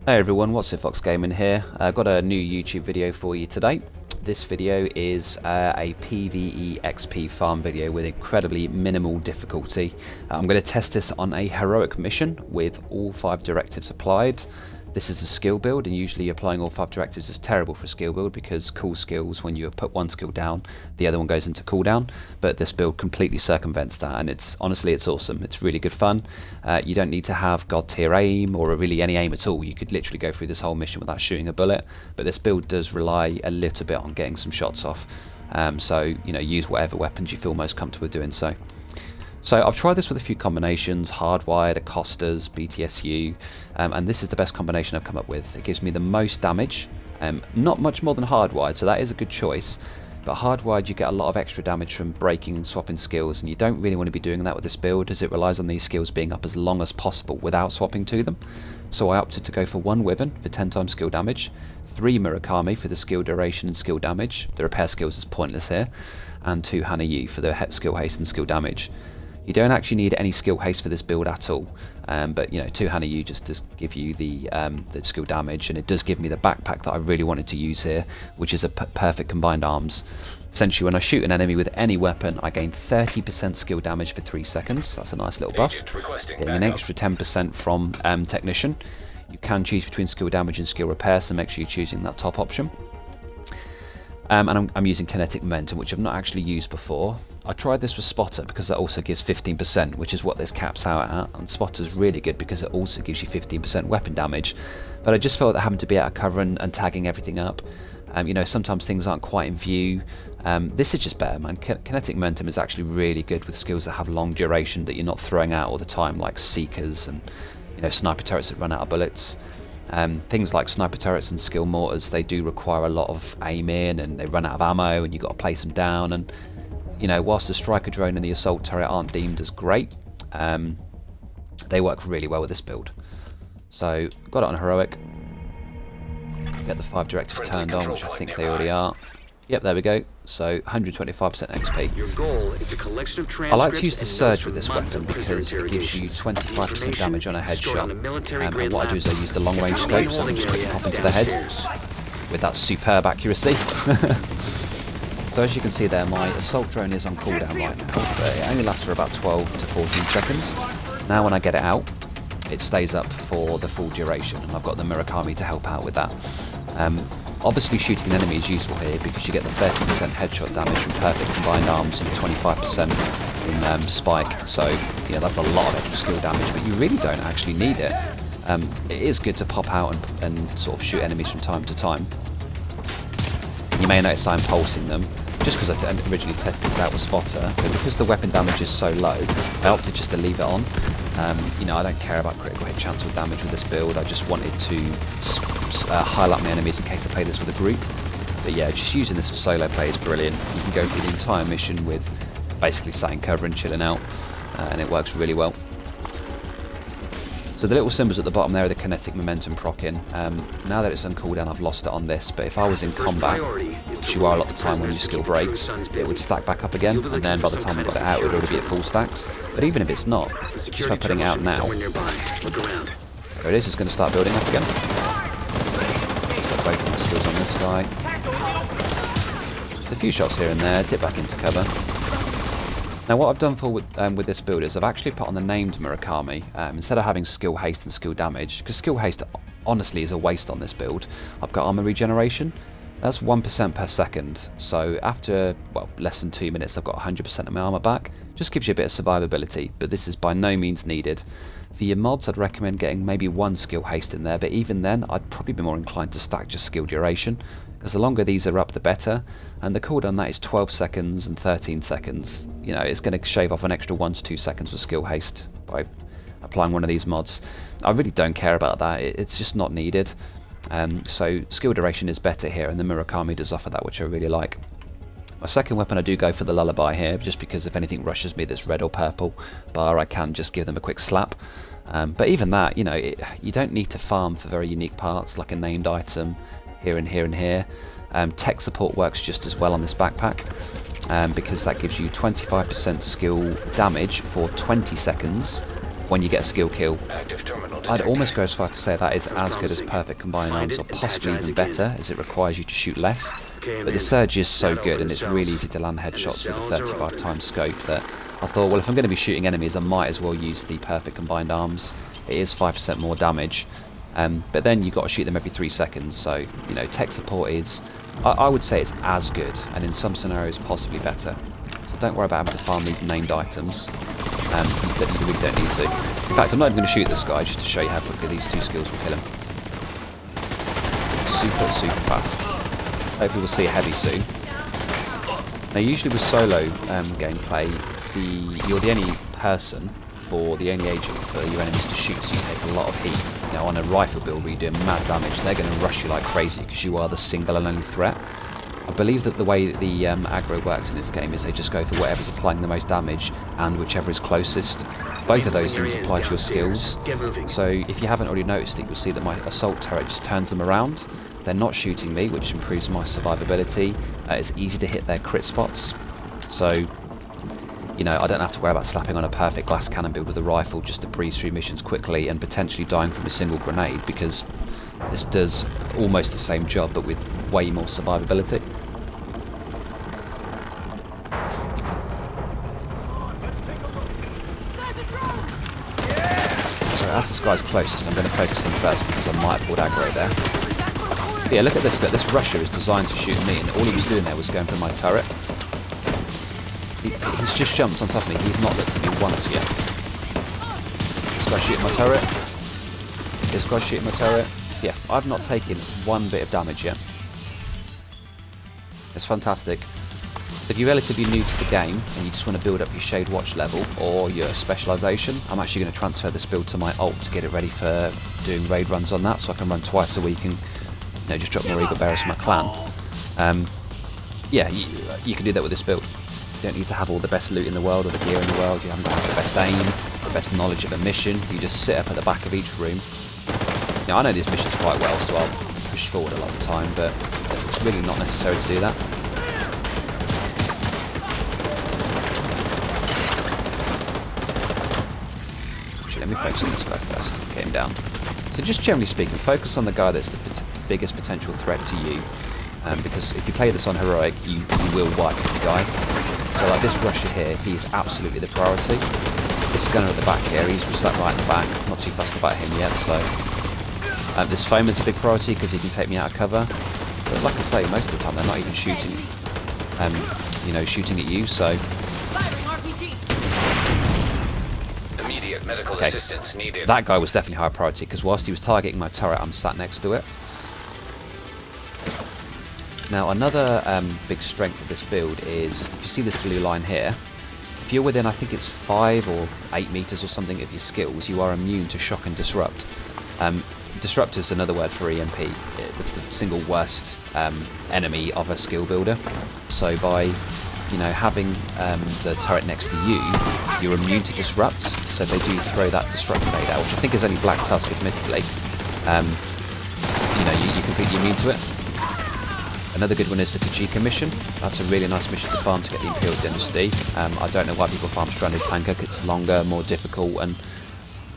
Hey everyone, what's it, Fox Gaming here. I've got a new YouTube video for you today. This video is a PvE XP farm video with incredibly minimal difficulty. I'm going to test this on a heroic mission with all 5 directives applied. This is a skill build, and usually applying all 5 directives is terrible for a skill build because cool skills, when you put one skill down, the other one goes into cooldown. But this build completely circumvents that, and it's awesome. It's really good fun. You don't need to have god tier aim or really any aim at all. You could literally go through this whole mission without shooting a bullet. But this build does rely a little bit on getting some shots off. So use whatever weapons you feel most comfortable with doing so. So I've tried this with a few combinations: hardwired, Acostas, BTSU, and this is the best combination I've come up with. It gives me the most damage, not much more than hardwired, so that is a good choice. But hardwired, you get a lot of extra damage from breaking and swapping skills, and you don't really want to be doing that with this build, as it relies on these skills being up as long as possible without swapping to them. So I opted to go for 1 Wyvern for 10 times skill damage, 3 Murakami for the skill duration and skill damage, the repair skills is pointless here, and 2 Hana-Yu for the skill haste and skill damage. You don't actually need any skill haste for this build at all, but 2 Hana-Yu just to give you the skill damage, and it does give me the backpack that I really wanted to use here, which is a perfect combined arms. Essentially, when I shoot an enemy with any weapon, I gain 30% skill damage for 3 seconds. That's a nice little buff. Getting an extra 10% from Technician. You can choose between skill damage and skill repair, so make sure you're choosing that top option. And I'm using kinetic momentum, which I've not actually used before. I tried this with Spotter because that also gives 15%, which is what this caps out at, and Spotter's really good because it also gives you 15% weapon damage. But I just felt that having to be out of cover and tagging everything up, sometimes things aren't quite in view. This is just better, man. Kinetic momentum is actually really good with skills that have long duration that you're not throwing out all the time, like Seekers and sniper turrets that run out of bullets. Things like sniper turrets and skill mortars, they do require a lot of aim in, and they run out of ammo, and you've got to place them down. And whilst the striker drone and the assault turret aren't deemed as great, they work really well with this build. So got it on heroic. Get the 5 directives turned on, which I think they already are. Yep, there we go. So 125% XP. Your goal is a collection of I like to use the Surge with this weapon because it gives you 25% damage on a headshot. And what I do is I use the long range scope, so I can just quickly pop into the head with that superb accuracy. So as you can see there, my assault drone is on cooldown right now, but it only lasts for about 12 to 14 seconds. Now when I get it out, it stays up for the full duration, and I've got the Murakami to help out with that. Obviously shooting an enemy is useful here because you get the 30% headshot damage from perfect combined arms and 25% in spike, so that's a lot of extra skill damage, but you really don't actually need it. It is good to pop out and sort of shoot enemies from time to time. You may notice I'm pulsing them, just because I originally tested this out with Spotter, but because the weapon damage is so low, I opted just to leave it on. I don't care about critical hit chance or damage with this build. I just wanted to highlight my enemies in case I play this with a group. But yeah, just using this for solo play is brilliant. You can go through the entire mission with basically sat in cover and chilling out, and it works really well. So the little symbols at the bottom there are the kinetic momentum proccing. Now that it's on cooldown, I've lost it on this, but if I was in combat, which you are a lot of the time when your skill breaks, it would stack back up again, and then by the time I got it out, it would already be at full stacks. But even if it's not, just by putting it out now, there it is, it's going to start building up again. Set both of my skills on this guy. Just a few shots here and there, dip back into cover. Now what I've done with this build is I've actually put on the named Murakami, instead of having skill haste and skill damage, because skill haste honestly is a waste on this build. I've got armour regeneration. That's 1% per second, so after less than 2 minutes I've got 100% of my armour back. Just gives you a bit of survivability, but this is by no means needed. For your mods, I'd recommend getting maybe 1 skill haste in there, but even then I'd probably be more inclined to stack just skill duration, because the longer these are up the better, and the cooldown on that is 12 seconds and 13 seconds. It's going to shave off an extra 1 to 2 seconds with skill haste by applying one of these mods. I really don't care about that, it's just not needed. So skill duration is better here, and the Murakami does offer that, which I really like. My second weapon, I do go for the Lullaby here, just because if anything rushes me that's red or purple bar, I can just give them a quick slap. But even that, you don't need to farm for very unique parts like a named item here and here and here. Tech support works just as well on this backpack, because that gives you 25% skill damage for 20 seconds when you get a skill kill. I'd almost go as far to say that is as good as perfect combined arms, or possibly even better, as it requires you to shoot less. But the Surge is so good, and it's really easy to land headshots with a 35 times scope, that I thought, well, if I'm going to be shooting enemies, I might as well use the perfect combined arms. It is 5% more damage, but then you've got to shoot them every 3 seconds, so, you know, tech support is, I would say it's as good, and in some scenarios possibly better. So don't worry about having to farm these named items. You really don't need to. In fact, I'm not even going to shoot this guy, just to show you how quickly these 2 skills will kill him. Super, super fast. Hopefully we'll see a heavy soon. Now usually with solo gameplay, you're the only person, the only agent for your enemies to shoot, so you take a lot of heat. Now on a rifle build where you're doing mad damage, they're going to rush you like crazy because you are the single and only threat. I believe that the way that the aggro works in this game is they just go for whatever's applying the most damage and whichever is closest. Both of those things apply to your skills. So if you haven't already noticed it, you'll see that my assault turret just turns them around. They're not shooting me, which improves my survivability. It's easy to hit their crit spots. So, you know, I don't have to worry about slapping on a perfect glass cannon build with a rifle just to breeze through missions quickly and potentially dying from a single grenade, because this does almost the same job but with way more survivability. So as this guy's closest, I'm going to focus him first because I might have pulled aggro there. But yeah, look at this. This rusher is designed to shoot me, and all he was doing there was going for my turret. He's just jumped on top of me. He's not looked at me once yet. This guy's shooting my turret. This guy's shooting my turret. Yeah, I've not taken one bit of damage yet. It's fantastic. If you're relatively new to the game and you just want to build up your Shade Watch level or your specialisation, I'm actually going to transfer this build to my ult to get it ready for doing raid runs on that, so I can run twice a week and, you know, just drop more Eagle Bearers for my clan. Yeah, you can do that with this build. You don't need to have all the best loot in the world or the gear in the world. You haven't got to have the best aim, the best knowledge of a mission. You just sit up at the back of each room. Now I know these missions quite well, so I'll push forward a lot of the time, but it's really not necessary to do that. Actually, let me focus on this guy first, get him down. So just generally speaking, focus on the guy that's the biggest potential threat to you, because if you play this on heroic, you will wipe if you die. So like this rusher here, he's absolutely the priority. This gunner at the back here, he's just like right in the back, not too fussed about him yet, so... this foam is a big priority because he can take me out of cover, but like I say, most of the time they're not even shooting, you know, shooting at you. So immediate medical assistance needed. That guy was definitely high priority because whilst he was targeting my turret, I'm sat next to it. Now another big strength of this build is, if you see this blue line here, if you're within, I think it's 5 or 8 meters or something of your skills, you are immune to shock and disrupt. Disrupt is another word for EMP. It's the single worst enemy of a skill builder. So by, you know, having the turret next to you, you're immune to disrupt. So they do throw that disrupt grenade out, which I think is only Black Tusk, admittedly. You know, you're completely immune to it. Another good one is the Kajika mission. That's a really nice mission to farm to get the Imperial Dynasty. I don't know why people farm Stranded Tanker. It's longer, more difficult, and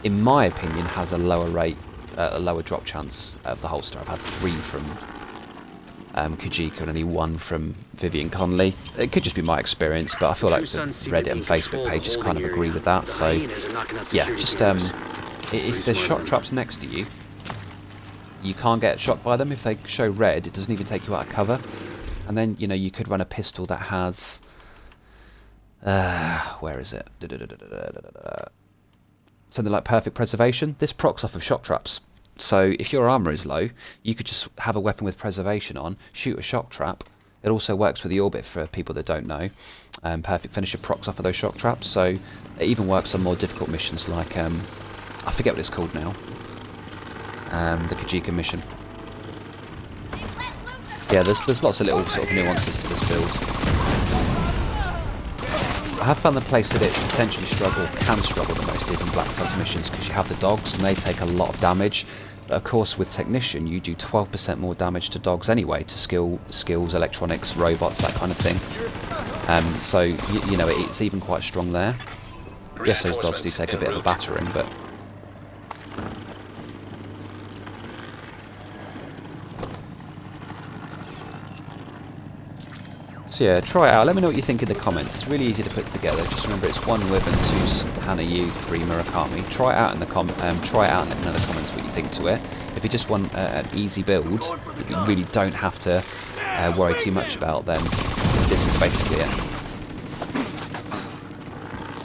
in my opinion has a lower rate, a lower drop chance of the holster. I've had 3 from Kajika and only 1 from Vivian Conley. It could just be my experience, but I feel like the Reddit and Facebook pages kind of agree with that. So yeah, just if there's shot traps next to you, you can't get shot by them. If they show red, it doesn't even take you out of cover. And then, you know, you could run a pistol that has where is it? Something like perfect preservation. This procs off of shock traps. So if your armour is low, you could just have a weapon with preservation on, shoot a shock trap. It also works with the orbit for people that don't know. Perfect finisher procs off of those shock traps. So it even works on more difficult missions like I forget what it's called now. The Kajika mission. Yeah, there's lots of little sort of nuances to this build. I have found the place that it potentially can struggle the most is in Black Tusk missions, because you have the dogs and they take a lot of damage. But of course with Technician you do 12% more damage to dogs anyway, to skills, electronics, robots, that kind of thing. So you know, it's even quite strong there. Yes, those dogs do take a bit of a battering, but... So yeah, try it out. Let me know what you think in the comments. It's really easy to put together. Just remember, it's 1 Liv and 2 Hana U, 3 Murakami. Try it out in the try it out and let me know in the comments what you think to it. If you just want an easy build that you really don't have to worry too much about, then this is basically it.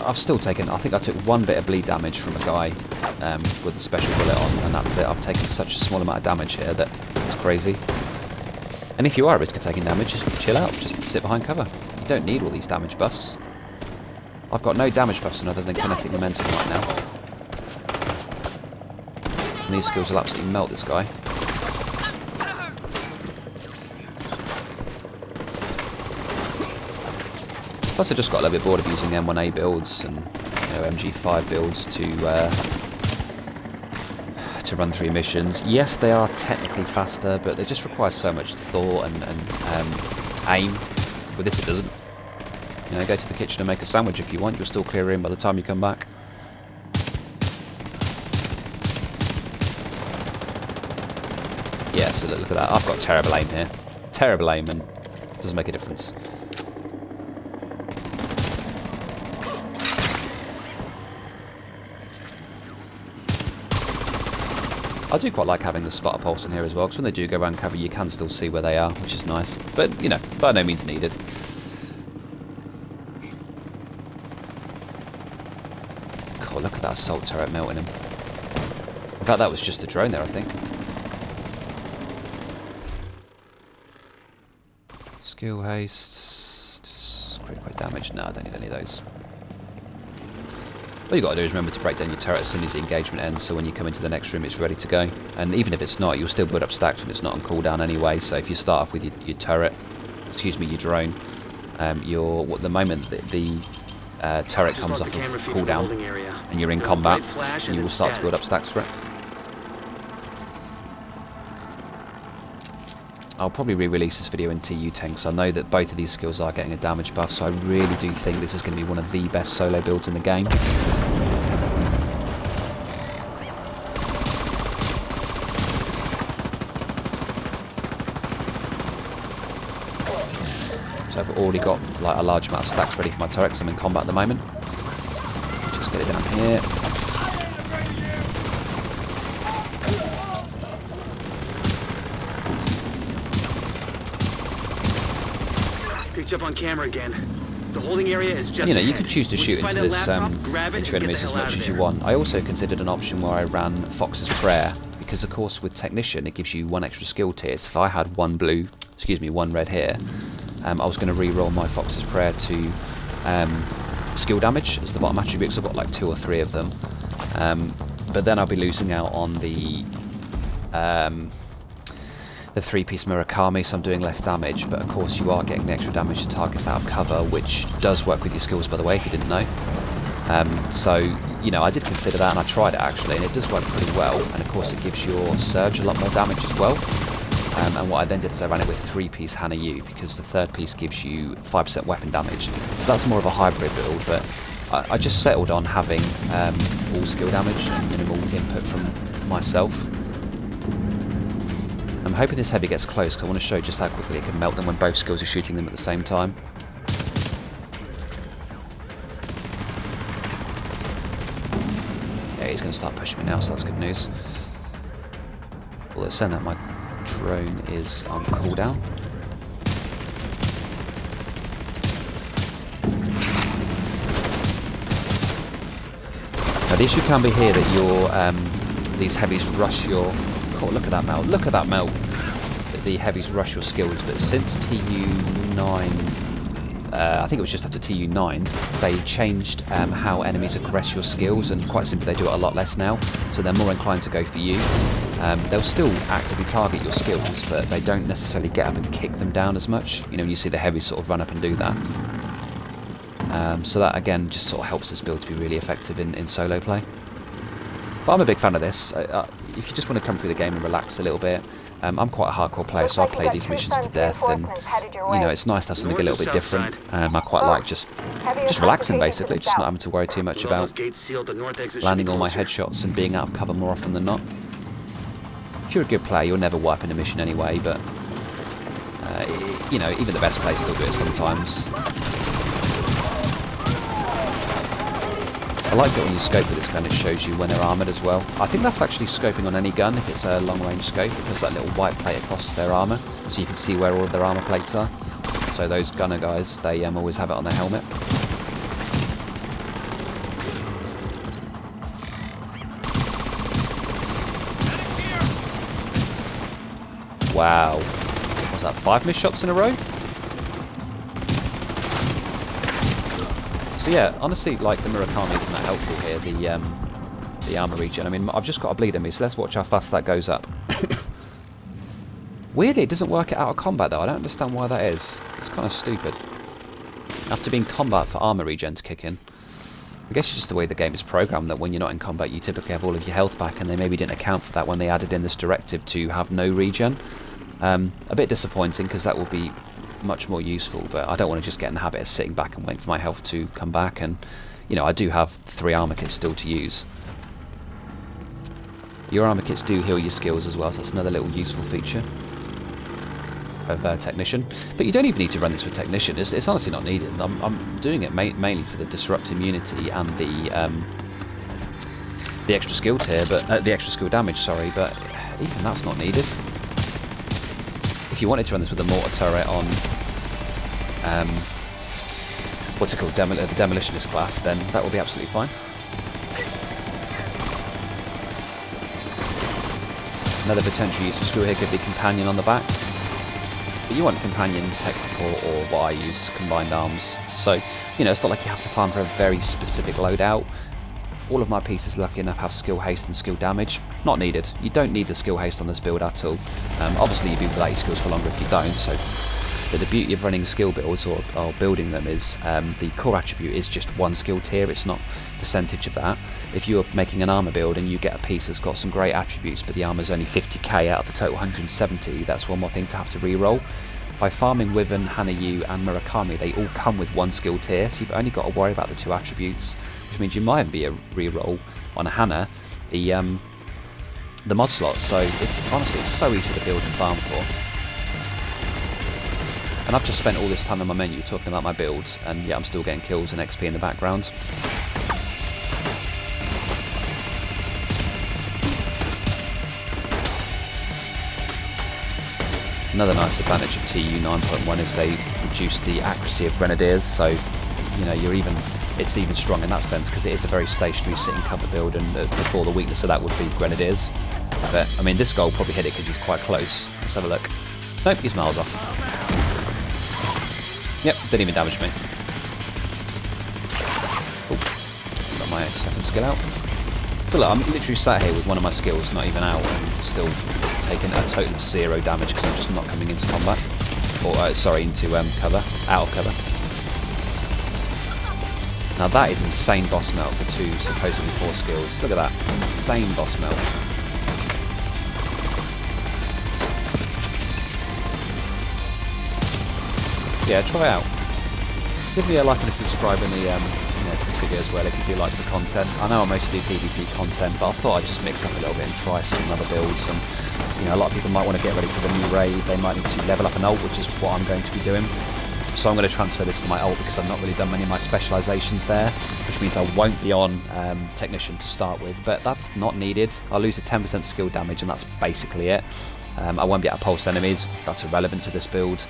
I've still taken, I think I took 1 bit of bleed damage from a guy with a special bullet on, and that's it. I've taken such a small amount of damage here that it's crazy. And if you are at risk of taking damage, just chill out, just sit behind cover. You don't need all these damage buffs. I've got no damage buffs other than kinetic momentum right now. And these skills will absolutely melt this guy. Plus I just got a little bit bored of using M1A builds and MG5 builds to run through missions. Yes, they are technically faster, but they just require so much thought and aim. With this it doesn't. Go to the kitchen and make a sandwich if you want. You'll still clear in by the time you come back. Yeah, so look at that. I've got terrible aim here. Terrible aim, and it doesn't make a difference. I do quite like having the spotter pulse in here as well, because when they do go around cover you can still see where they are, which is nice. But, by no means needed. God, look at that assault turret melting him. In fact, that was just a drone there, I think. Skill haste, just crit damage. No, I don't need any of those. All you got to do is remember to break down your turret as soon as the engagement ends, so when you come into the next room it's ready to go. And even if it's not, you'll still build up stacks when it's not on cooldown anyway. So if you start off with your turret, your drone, the moment the turret comes off of cooldown and you're in combat, you will start to build up stacks for it. I'll probably re-release this video in TU10 because I know that both of these skills are getting a damage buff, so I really do think this is going to be one of the best solo builds in the game. So I've already got like a large amount of stacks ready for my turret because I'm in combat at the moment. Just get it down here. Picked up on camera again. The holding area is just you could choose to shoot into this into enemies as much as you want. I also considered an option where I ran Fox's Prayer, because of course with Technician it gives you 1 extra skill tier. So if I had 1 red here, I was going to re-roll my Fox's Prayer to skill damage as the bottom attribute, because I've got like 2 or 3 of them. But then I'll be losing out on the 3-piece Murakami, so I'm doing less damage, but of course you are getting the extra damage to targets out of cover, which does work with your skills, by the way, if you didn't know. So, I did consider that, and I tried it actually, and it does work pretty well, and of course it gives your Surge a lot more damage as well. And what I then did is I ran it with 3-piece Hana U, because the 3rd piece gives you 5% weapon damage, so that's more of a hybrid build, but I just settled on having all skill damage and minimal input from myself. I'm hoping this heavy gets close, because I want to show just how quickly it can melt them when both skills are shooting them at the same time. Yeah, he's going to start pushing me now, so that's good news. Although saying that, my drone is on cooldown. Now the issue can be here that these heavies rush your... Oh, look at that melt, look at that melt. The heavies rush your skills, but since TU9, I think it was just after TU9, they changed how enemies aggress your skills, and quite simply they do it a lot less now, so they're more inclined to go for you. They'll still actively target your skills, but they don't necessarily get up and kick them down as much. When you see the heavies sort of run up and do that. So that again just sort of helps this build to be really effective in solo play. But I'm a big fan of this. if you just want to come through the game and relax a little bit, I'm quite a hardcore player, so I play these missions to death, and you know, it's nice to have something a little bit different. I quite like just relaxing, basically, just not having to worry too much about landing all my headshots and being out of cover more often than not. If you're a good player, you'll never wipe in a mission anyway, but you know, even the best players still do it sometimes. I like it when you scope with this gun, it shows you when they're armoured as well. I think that's actually scoping on any gun if it's a long range scope. It puts that little white plate across their armour, so you can see where all of their armour plates are. So those gunner guys, they always have it on their helmet. Wow. Was that 5 missed shots in a row? So yeah, honestly, like, the Murakami isn't that helpful here, the armour regen. I mean, I've just got a bleed on me, so let's watch how fast that goes up. Weirdly, it doesn't work out of combat, though. I don't understand why that is. It's kind of stupid. After being combat for armour regen to kick in. I guess it's just the way the game is programmed, that when you're not in combat, you typically have all of your health back, and they maybe didn't account for that when they added in this directive to have no regen. A bit disappointing, because that will be much more useful, but I don't want to just get in the habit of sitting back and waiting for my health to come back, and you know, I do have 3 armour kits still to use. Your armour kits do heal your skills as well, so that's another little useful feature of Technician. But you don't even need to run this for Technician, it's honestly not needed. I'm doing it mainly for the disrupt immunity and the extra skill tier, but the extra skill damage, sorry, but even that's not needed. If you wanted to run this with a mortar turret on, what's it called, the Demolitionist class, then that will be absolutely fine. Another potential use of screw here could be Companion on the back. But you want Companion, Tech Support, or what I use, Combined Arms. So, you know, it's not like you have to farm for a very specific loadout. All of my pieces, lucky enough, have skill haste and skill damage. Not needed. You don't need the skill haste on this build at all. Obviously, you'd be without your skills for longer if you don't. So, but the beauty of running skill builds or building them is the core attribute is just 1 skill tier. It's not percentage of that. If you're making an armor build and you get a piece that's got some great attributes, but the armor's only 50k out of the total 170, that's one more thing to have to re-roll. By farming Wyvern, Hanayu and Murakami, they all come with 1 skill tier, so you've only got to worry about the 2 attributes, which means you might be a re-roll on a Hana, the mod slot. So it's honestly, it's so easy to build and farm for. And I've just spent all this time on my menu talking about my build, and yeah, I'm still getting kills and XP in the background. Another nice advantage of TU 9.1 is they reduce the accuracy of Grenadiers, so you know, it's even strong in that sense, because it is a very stationary sit and cover build, and before the weakness of that would be Grenadiers. But I mean, this guy will probably hit it because he's quite close. Let's have a look. Nope, he's miles off. Yep, didn't even damage me. Ooh, got my second skill out. So look, I'm literally sat here with one of my skills not even out, and still taking a total of 0 damage because I'm just not coming into combat. Or, sorry, into cover, out of cover. Now that is insane boss melt for 2 supposedly 4 skills. Look at that, insane boss melt. Yeah, try it out. Give me a like and a subscribe in the you know, to this video as well if you do like the content. I know I mostly do PvP content, but I thought I'd just mix up a little bit and try some other builds. And you know, a lot of people might want to get ready for the new raid. They might need to level up an ult, which is what I'm going to be doing. So I'm going to transfer this to my ult because I've not really done many of my specializations there, which means I won't be on Technician to start with, but that's not needed. I'll lose a 10% skill damage and that's basically it. I won't be able to pulse enemies, that's irrelevant to this build.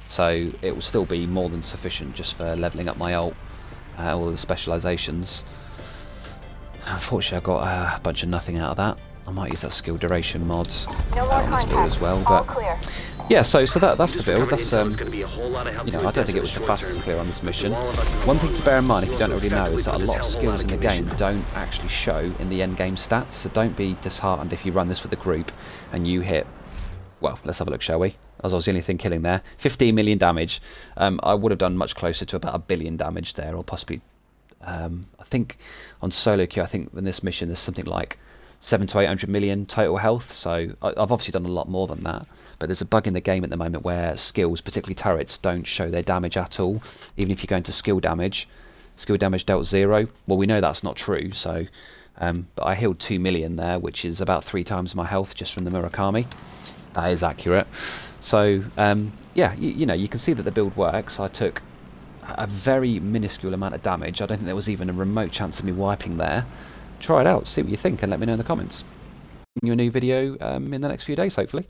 So it will still be more than sufficient just for levelling up my ult, all the specializations. Unfortunately I got a bunch of nothing out of that. I might use that skill duration mod on this build as well, but yeah, so that's the build. That's you know, I don't think it was the fastest clear on this mission. One thing to bear in mind, if you don't already know, is that a lot of skills in the game don't actually show in the end game stats, so don't be disheartened if you run this with a group and you hit, well, let's have a look, shall we? As I was the only thing killing there, 15 million damage. I would have done much closer to about 1 billion damage there, or possibly, I think on solo queue, I think in this mission there's something like 7 to 800 million total health, so I've obviously done a lot more than that. But there's a bug in the game at the moment where skills, particularly turrets, don't show their damage at all. Even if you go into skill damage dealt 0. Well, we know that's not true, so but I healed 2 million there, which is about 3 times my health just from the Murakami. That is accurate. So yeah, you know, you can see that the build works. I took a very minuscule amount of damage. I don't think there was even a remote chance of me wiping there. Try it out, see what you think, and let me know in the comments. You a new video in the next few days, hopefully.